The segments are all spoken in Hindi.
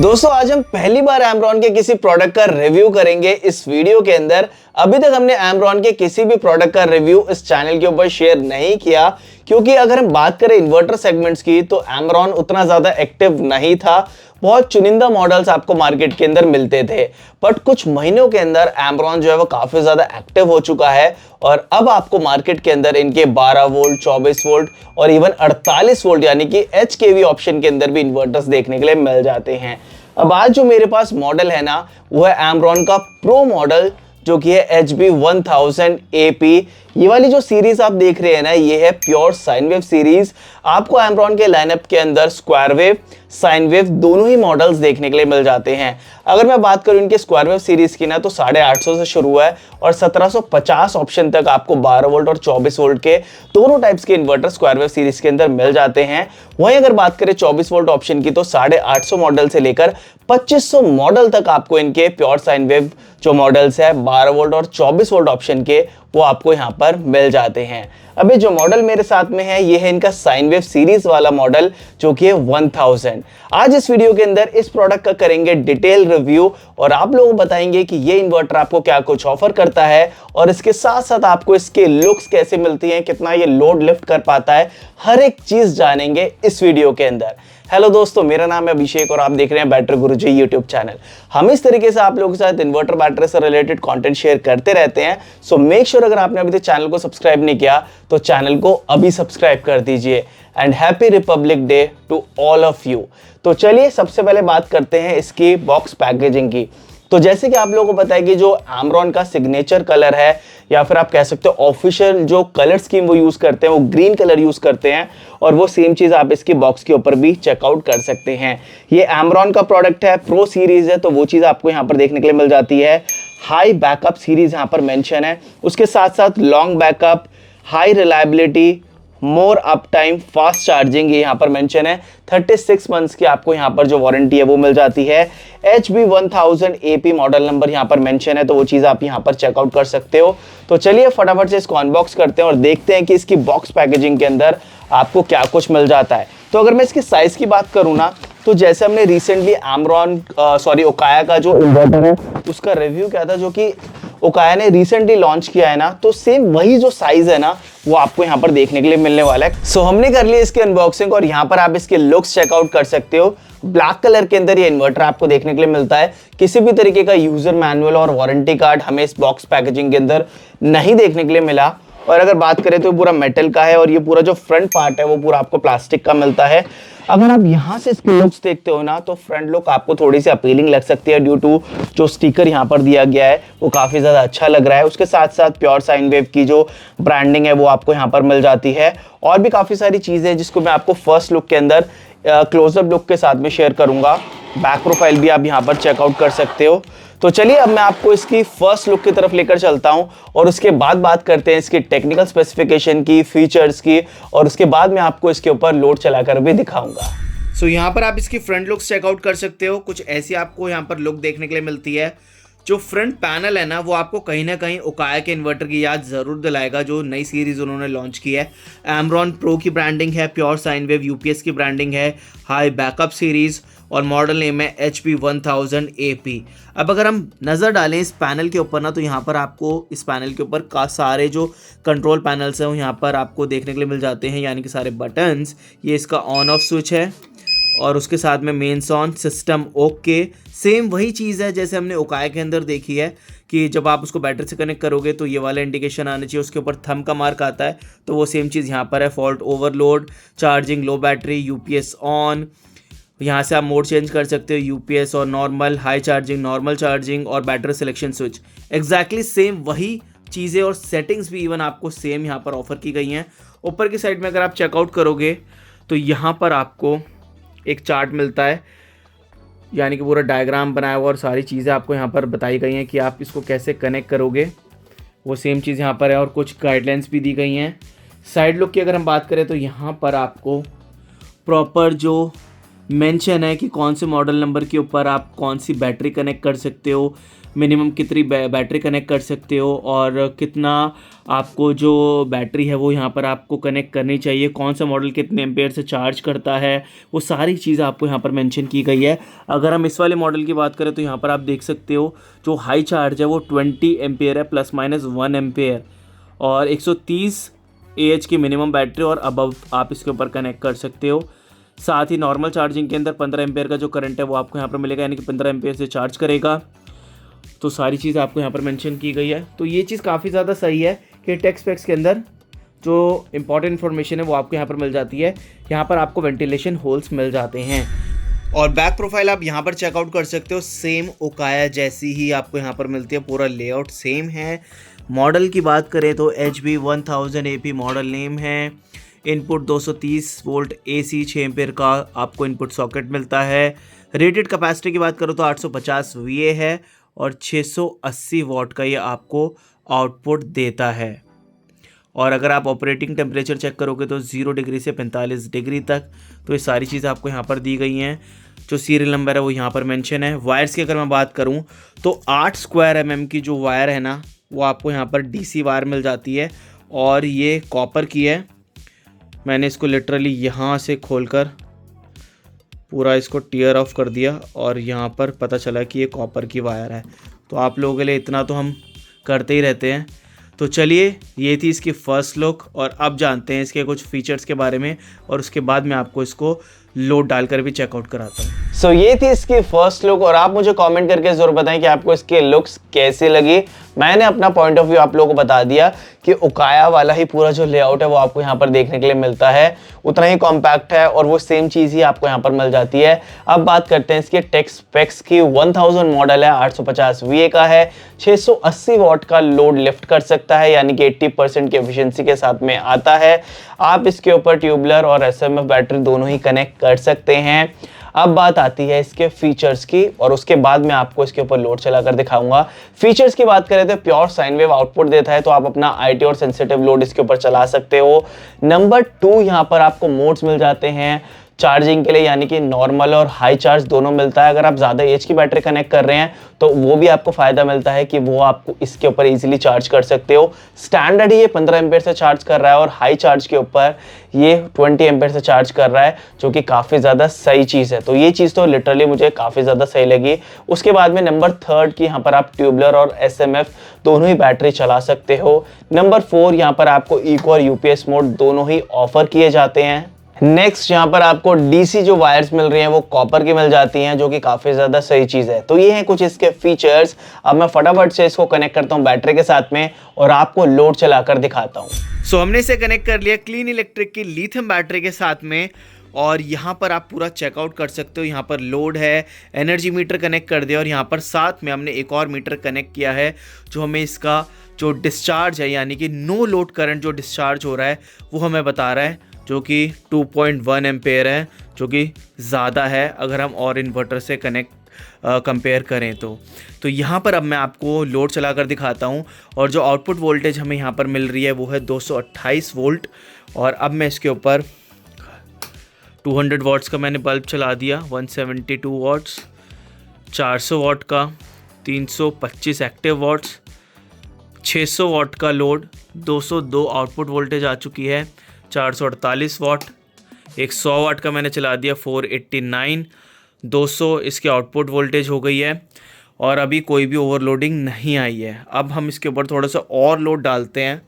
दोस्तों आज हम पहली बार एमरॉन के किसी प्रोडक्ट का रिव्यू करेंगे इस वीडियो के अंदर। अभी तक हमने एमरॉन के किसी भी प्रोडक्ट का रिव्यू इस चैनल के ऊपर शेयर नहीं किया, क्योंकि अगर हम बात करें इन्वर्टर सेगमेंट्स की तो एमरॉन उतना ज्यादा एक्टिव नहीं था। बहुत चुनिंदा मॉडल्स आपको मार्केट के अंदर मिलते थे, बट कुछ महीनों के अंदर एमरॉन जो है वो काफी ज्यादा एक्टिव हो चुका है और अब आपको मार्केट के अंदर इनके 12 वोल्ट, 24 वोल्ट और इवन 48 वोल्ट यानी कि HKV ऑप्शन के अंदर भी इन्वर्टर्स देखने के लिए मिल जाते हैं। अब आज जो मेरे पास मॉडल है ना, वो है एमरॉन का प्रो मॉडल जो कि है HB1000 AP। ये वाली जो सीरीज आप देख रहे हैं ना, ये है प्योर साइन वेव सीरीज। आपको एमरॉन के लाइनअप के अंदर स्क्वायर वेव, साइन वेव दोनों ही मॉडल्स देखने के लिए मिल जाते हैं। अगर मैं बात करूं इनके स्क्वायर वेव सीरीज की ना, तो 850 से शुरू है और 1750 ऑप्शन तक आपको 12 वोल्ट और 24 वोल्ट के दोनों टाइप्स के इन्वर्टर स्क्वायर वेव सीरीज के अंदर मिल जाते हैं। वहीं अगर बात करें 24 वोल्ट ऑप्शन की, तो 850 मॉडल से लेकर 2500 मॉडल तक आपको इनके प्योर साइन वेव जो मॉडल्स है 12 वोल्ट और 24 वोल्ट ऑप्शन के, वो आपको यहाँ पर मिल जाते हैं। अभी जो मॉडल मेरे साथ में है, ये है इनका साइन वेव सीरीज वाला मॉडल जो कि है 1000। आज इस वीडियो के अंदर इस प्रोडक्ट का करेंगे डिटेल रिव्यू और आप लोगों को बताएंगे कि ये इन्वर्टर आपको क्या कुछ ऑफर करता है और इसके साथ साथ आपको इसके लुक्स कैसे मिलती हैं, कितना ये लोड लिफ्ट कर पाता है, हर एक चीज जानेंगे इस वीडियो के अंदर। हेलो दोस्तों, मेरा नाम है अभिषेक और आप देख रहे हैं बैटरी गुरुजी यूट्यूब चैनल। हम इस तरीके से आप लोगों के साथ इन्वर्टर बैटरी से रिलेटेड कंटेंट शेयर करते रहते हैं। सो मेक श्योर अगर आपने अभी तक चैनल को सब्सक्राइब नहीं किया तो चैनल को अभी सब्सक्राइब कर दीजिए। And happy Republic Day to all of you. तो चलिए सबसे पहले बात करते हैं इसकी बॉक्स पैकेजिंग की। तो जैसे कि आप लोगों को पता है कि जो एमरॉन का सिग्नेचर कलर है या फिर आप कह सकते हो ऑफिशियल जो कलर स्कीम वो यूज करते हैं, वो ग्रीन कलर यूज करते हैं और वो सेम चीज आप इसकी बॉक्स के ऊपर भी चेकआउट कर सकते हैं। ये एमरॉन का प्रोडक्ट है, प्रो सीरीज है, तो वो चीज आपको यहाँ पर देखने के लिए मिल जाती है। हाई बैकअप सीरीज यहाँ पर मेंशन है, उसके साथ साथ लॉन्ग बैकअप, हाई रिलायबिलिटी, मोर अप टाइम, फास्ट चार्जिंग ये यहाँ पर मेंशन है। 36 मंथ्स की आपको यहाँ पर जो वारंटी है वो मिल जाती है। HB1000 AP मॉडल नंबर यहाँ पर मेंशन है, तो वो चीज़ आप यहाँ पर चेकआउट कर सकते हो। तो चलिए फटाफट से इसको अनबॉक्स करते हैं और देखते हैं कि इसकी बॉक्स पैकेजिंग के अंदर आपको क्या कुछ मिल जाता है। तो अगर मैं इसकी साइज़ की बात करूँ ना, तो जैसे हमने रिसेंटली ओकाया का जो इन्वर्टर है उसका रिव्यू किया था, जो कि ओकाया ने रिसेंटली लॉन्च किया है ना, तो सेम वही जो साइज है ना वो आपको यहाँ पर देखने के लिए मिलने वाला है। सो हमने कर लिया इसकी अनबॉक्सिंग और यहाँ पर आप इसके लुक्स चेकआउट कर सकते हो। ब्लैक कलर के अंदर ये इन्वर्टर आपको देखने के लिए मिलता है। किसी भी तरीके का यूजर मैनुअल और वारंटी कार्ड हमें इस बॉक्स पैकेजिंग के अंदर नहीं देखने के लिए मिला। और अगर बात करें तो पूरा मेटल का है और ये पूरा जो फ्रंट पार्ट है वो पूरा आपको प्लास्टिक का मिलता है। अगर आप यहाँ से इसके लुक्स देखते हो ना, तो फ्रंट लुक आपको थोड़ी सी अपीलिंग लग सकती है ड्यू टू जो स्टिकर यहाँ पर दिया गया है वो काफ़ी ज़्यादा अच्छा लग रहा है। उसके साथ साथ प्योर साइन वेव की जो ब्रांडिंग है वो आपको यहाँ पर मिल जाती है और भी काफ़ी सारी चीज़ें हैं जिसको मैं आपको फर्स्ट लुक के अंदर क्लोजअप लुक के साथ में शेयर करूँगा। बैक प्रोफाइल भी आप यहाँ पर चेकआउट कर सकते हो। तो चलिए अब मैं आपको इसकी फर्स्ट लुक की तरफ लेकर चलता हूं और उसके बाद बात करते हैं इसकी टेक्निकल स्पेसिफिकेशन की, फीचर्स की, और उसके बाद मैं आपको इसके ऊपर लोड चलाकर भी दिखाऊंगा। सो यहाँ पर आप इसकी फ्रंट लुक्स चेकआउट कर सकते हो। कुछ ऐसी आपको यहाँ पर लुक देखने के लिए मिलती है। जो फ्रंट पैनल है ना, वो आपको कहीं ना कहीं ओकाया के इन्वर्टर की याद ज़रूर दिलाएगा, जो नई सीरीज़ उन्होंने लॉन्च की है। एमरॉन प्रो की ब्रांडिंग है, प्योर साइन वेव UPS की ब्रांडिंग है, हाई बैकअप सीरीज़ और मॉडल नेम है HB1000 AP। अब अगर हम नज़र डालें इस पैनल के ऊपर ना, तो यहाँ पर आपको इस पैनल के ऊपर का सारे जो कंट्रोल पैनल्स हैं वो यहाँ पर आपको देखने के लिए मिल जाते हैं, यानी कि सारे बटन्स। ये इसका ऑन ऑफ स्विच है और उसके साथ में mains on, system okay. Same वही चीज़ है जैसे हमने ओकाया के अंदर देखी है कि जब आप उसको बैटरी से कनेक्ट करोगे तो ये वाला इंडिकेशन आना चाहिए, उसके ऊपर थंब का मार्क आता है, तो वो सेम चीज़ यहाँ पर है। Fault overload, charging low battery, UPS on. यहाँ से आप मोड चेंज कर सकते हो, UPS और normal, high charging, normal charging और battery selection switch. Exactly same वही चीज़ें और सेटिंग्स भी इवन आपको सेम यहाँ पर ऑफर की गई हैं। ऊपर की साइड में अगर आप चेकआउट करोगे तो यहाँ पर आपको एक चार्ट मिलता है, यानी कि पूरा डायग्राम बनाया हुआ और सारी चीज़ें आपको यहाँ पर बताई गई हैं कि आप इसको कैसे कनेक्ट करोगे, वो सेम चीज़ यहाँ पर है और कुछ गाइडलाइंस भी दी गई हैं। साइड लुक की अगर हम बात करें तो यहाँ पर आपको प्रॉपर जो मेंशन है कि कौन से मॉडल नंबर के ऊपर आप कौन सी बैटरी कनेक्ट कर सकते हो, मिनिमम कितनी बैटरी कनेक्ट कर सकते हो और कितना आपको जो बैटरी है वो यहाँ पर आपको कनेक्ट करनी चाहिए, कौन सा मॉडल कितने एम्पेयर से चार्ज करता है, वो सारी चीज़ आपको यहाँ पर मेंशन की गई है। अगर हम इस वाले मॉडल की बात करें तो यहाँ पर आप देख सकते हो जो हाई चार्ज है वो 20 एम्पेयर है ±1 एम्पेयर, और 130 AH की मिनिमम बैटरी और अबव आप इसके ऊपर कनेक्ट कर सकते हो। साथ ही नॉर्मल चार्जिंग के अंदर 15 एम्पेयर का जो करंट है वो आपको यहाँ पर मिलेगा, यानी कि 15 एम्पेयर से चार्ज करेगा। तो सारी चीज़ आपको यहाँ पर मेंशन की गई है। तो ये चीज़ काफ़ी ज़्यादा सही है कि टेक्स्ट स्पेक्स के अंदर जो इंपॉर्टेंट इन्फॉर्मेशन है वो आपको यहाँ पर मिल जाती है। यहाँ पर आपको वेंटिलेशन होल्स मिल जाते हैं और बैक प्रोफाइल आप यहाँ पर चेकआउट कर सकते हो, सेम ओकाया जैसी ही आपको यहाँ पर मिलती है, पूरा लेआउट सेम है। मॉडल की बात करें तो HB 1000 AP मॉडल नेम है। इनपुट 230 वोल्ट AC 6 एम्पेयर का आपको इनपुट सॉकेट मिलता है। रेटेड कैपेसिटी की बात करो तो 850 VA है और 680 वॉट का ये आपको आउटपुट देता है। और अगर आप ऑपरेटिंग टेम्परेचर चेक करोगे तो 0 डिग्री से 45 डिग्री तक, तो ये सारी चीज़ें आपको यहाँ पर दी गई हैं। जो सीरियल नंबर है वो यहाँ पर मेंशन है। वायर्स की अगर मैं बात करूँ तो 8 स्क्वायर mm की जो वायर है ना वो आपको यहाँ पर DC वायर मिल जाती है और ये कॉपर की है। मैंने इसको लिटरली यहाँ से खोलकर पूरा इसको टीयर ऑफ कर दिया और यहाँ पर पता चला कि ये कॉपर की वायर है। तो आप लोगों के लिए इतना तो हम करते ही रहते हैं। तो चलिए, ये थी इसकी फ़र्स्ट लुक और अब जानते हैं इसके कुछ फीचर्स के बारे में और उसके बाद मैं आपको इसको लोड डालकर भी चेकआउट कराता हूँ। सो ये थी इसकी फर्स्ट लुक और आप मुझे कमेंट करके जरूर बताएं कि आपको इसके लुक्स कैसी लगी। मैंने अपना पॉइंट ऑफ व्यू आप लोगों को बता दिया कि उकाया वाला ही पूरा जो लेआउट है वो आपको यहाँ पर देखने के लिए मिलता है, उतना ही कॉम्पैक्ट है और वो सेम चीज़ ही आपको यहाँ पर मिल जाती है। अब बात करते हैं इसके टेक्स्ट स्पेक्स की। 1000 मॉडल है, 850 VA का है, 680 वॉट का लोड लिफ्ट कर सकता है, यानी कि 80% की एफिशिएंसी के साथ में आता है। आप इसके ऊपर ट्यूबलर और SMF बैटरी दोनों ही कनेक्ट कर सकते हैं। अब बात आती है इसके फीचर्स की और उसके बाद मैं आपको इसके ऊपर लोड चलाकर दिखाऊंगा। फीचर्स की बात करें तो प्योर साइन वेव आउटपुट देता है, तो आप अपना IT और सेंसिटिव लोड इसके ऊपर चला सकते हो। नंबर 2, यहाँ पर आपको मोड्स मिल जाते हैं चार्जिंग के लिए, यानी कि नॉर्मल और हाई चार्ज दोनों मिलता है। अगर आप ज़्यादा एच की बैटरी कनेक्ट कर रहे हैं तो वो भी आपको फ़ायदा मिलता है कि वो आपको इसके ऊपर इजीली चार्ज कर सकते हो। स्टैंडर्ड ही ये 15 एम्पेयर से चार्ज कर रहा है और हाई चार्ज के ऊपर ये 20 एम्पेयर से चार्ज कर रहा है, जो कि काफ़ी ज़्यादा सही चीज़ है। तो ये चीज़ तो लिटरली मुझे काफ़ी ज़्यादा सही लगी। उसके बाद में नंबर 3 की यहाँ पर आप ट्यूबलर और SMF दोनों ही बैटरी चला सकते हो। नंबर 4, यहाँ पर आपको इको और UPS मोड दोनों ही ऑफर किए जाते हैं। नेक्स्ट यहाँ पर आपको DC जो वायर्स मिल रही हैं वो कॉपर की मिल जाती हैं, जो कि काफ़ी ज़्यादा सही चीज़ है। तो ये हैं कुछ इसके फीचर्स। अब मैं फटाफट से इसको कनेक्ट करता हूँ बैटरी के साथ में और आपको लोड चलाकर दिखाता हूँ। सो हमने इसे कनेक्ट कर लिया क्लीन इलेक्ट्रिक की लिथियम बैटरी के साथ में और यहाँ पर आप पूरा चेकआउट कर सकते हो। यहाँ पर लोड है, एनर्जी मीटर कनेक्ट कर दिया और यहाँ पर साथ में हमने एक और मीटर कनेक्ट किया है जो हमें इसका जो डिस्चार्ज है, यानी कि नो लोड करंट जो डिस्चार्ज हो रहा है वो हमें बता रहा है, जो कि 2.1 एम्पेयर है, जो कि ज़्यादा है अगर हम और इन्वर्टर से कंपेयर करें तो यहाँ पर अब मैं आपको लोड चला कर दिखाता हूँ और जो आउटपुट वोल्टेज हमें यहाँ पर मिल रही है वो है 228 वोल्ट। और अब मैं इसके ऊपर 200 वाट्स का मैंने बल्ब चला दिया, 172 वाट्स, 400 वाट का, 325 एक्टिव वाट्स, 600 वाट का लोड, 202 आउटपुट वोल्टेज आ चुकी है, 448 वाट, 100 वाट का मैंने चला दिया, 489, 200 इसके आउटपुट वोल्टेज हो गई है और अभी कोई भी ओवरलोडिंग नहीं आई है। अब हम इसके ऊपर थोड़ा सा और लोड डालते हैं।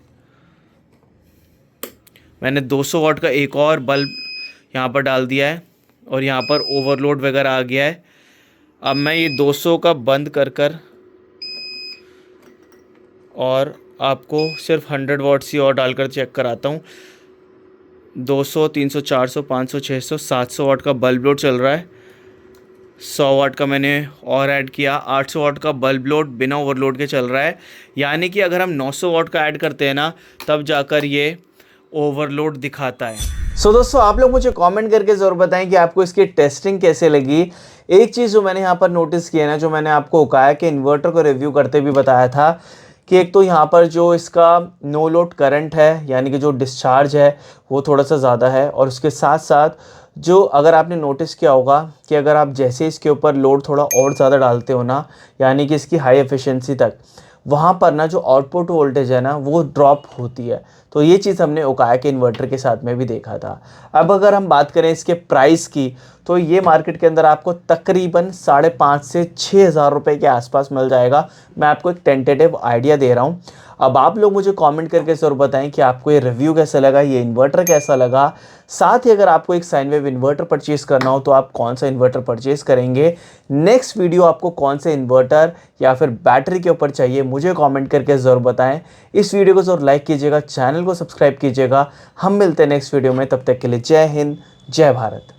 मैंने 200 वाट का एक और बल्ब यहाँ पर डाल दिया है और यहाँ पर ओवरलोड वगैरह आ गया है। अब मैं ये 200 का बंद कर और आपको सिर्फ 100 वाट्स ही और डालकर चेक कराता हूँ। 200, 300, 400, 500, 600, 700 वाट का बल्ब लोड चल रहा है। 100 वाट का मैंने और ऐड किया, 800 वाट का बल्ब लोड बिना ओवरलोड के चल रहा है। यानी कि अगर हम 900 वाट का ऐड करते हैं ना तब जाकर ये ओवरलोड दिखाता है। सो दोस्तों, आप लोग मुझे कमेंट करके ज़रूर बताएं कि आपको इसकी टेस्टिंग कैसे लगी। एक चीज़ जो मैंने यहाँ पर नोटिस किया ना, जो मैंने आपको उकाया के इन्वर्टर को रिव्यू करते भी बताया था कि एक तो यहाँ पर जो इसका नो लोड करंट है, यानी कि जो डिस्चार्ज है वो थोड़ा सा ज़्यादा है और उसके साथ साथ जो अगर आपने नोटिस किया होगा कि अगर आप जैसे इसके ऊपर लोड थोड़ा और ज़्यादा डालते हो ना, यानी कि इसकी हाई एफिशिएंसी तक, वहाँ पर ना जो आउटपुट वोल्टेज है ना वो ड्रॉप होती है। तो ये चीज़ हमने ओकाया के इन्वर्टर के साथ में भी देखा था। अब अगर हम बात करें इसके प्राइस की, तो ये मार्केट के अंदर आपको तकरीबन 5,500 से 6,000 रुपये के आसपास मिल जाएगा। मैं आपको एक टेंटेटिव आइडिया दे रहा हूँ। अब आप लोग मुझे कमेंट करके ज़रूर बताएं कि आपको ये रिव्यू कैसा लगा, ये इन्वर्टर कैसा लगा। साथ ही अगर आपको एक साइन वेव इन्वर्टर परचेज़ करना हो तो आप कौन सा इन्वर्टर परचेज़ करेंगे। नेक्स्ट वीडियो आपको कौन से इन्वर्टर या फिर बैटरी के ऊपर चाहिए, मुझे कमेंट करके ज़रूर बताएं। इस वीडियो को ज़रूर लाइक कीजिएगा, चैनल को सब्सक्राइब कीजिएगा। हम मिलते हैं नेक्स्ट वीडियो में, तब तक के लिए जय हिंद, जय भारत।